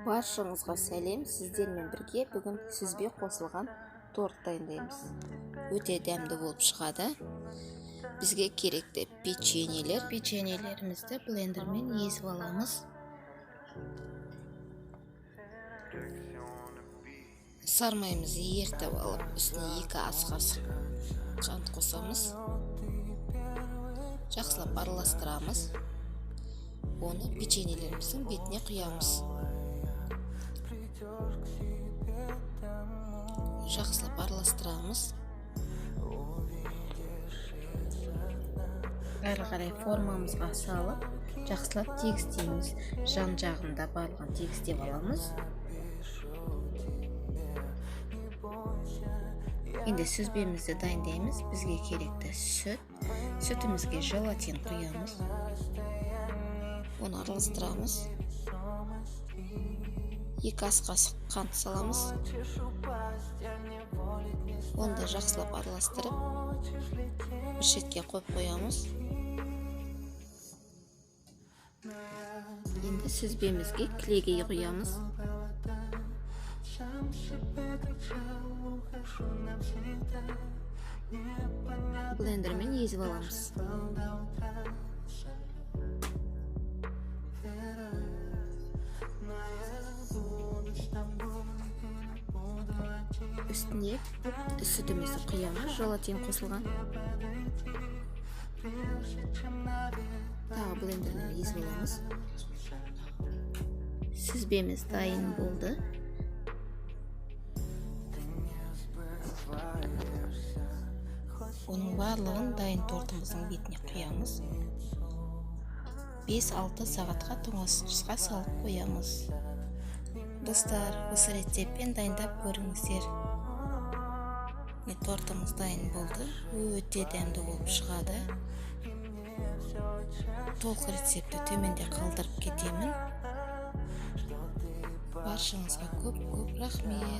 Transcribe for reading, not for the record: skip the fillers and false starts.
Баршаңызға сәлем, сіздермен бірге бүгін сүзбе қосылған торт дайындаймыз. Өте дәмді болып шығады. Бізге керекті печеньелерімізді блендермен езіп аламыз. Сармаймызды ертіп алып, үстіне 2 ас қасық қант қосамыз. Жақсылап араластырамыз. Оны печеньелеріміздің бетіне құямыз. Жақсылап араластырамыз. Әрі қарай формамызға салып, жақсылап тегістейміз. Жан жағында барлығын тегістеп аламыз. Енді сүзбемізді дайындаймыз. Бізге керекті сүтімізге желатин құямыз. Оны араластырамыз. 2 ас қасық қант саламыз. Оны жақсылап араластырып, бір шетке қойып қоямыз. Енді сүзбемізге кілегей құямыз. Блендермен езіп аламыз. Үстіне сүтімізді құямыз, желатин қосылған. Тағы блендермен езіп аламыз. Сүзбеміз дайын болды. Оның барлығын дайын тортымыздың бетіне құямыз. 5-6 сағатқа тоңазытқышқа салып қоямыз. Достар, осы рецептпен дайындап көріңіздер. Тортымыз дайын болды. Өте дәмді болып шығады. Толық рецепті төменде қалдырып кетемін. Баршаңызға көп рахмет.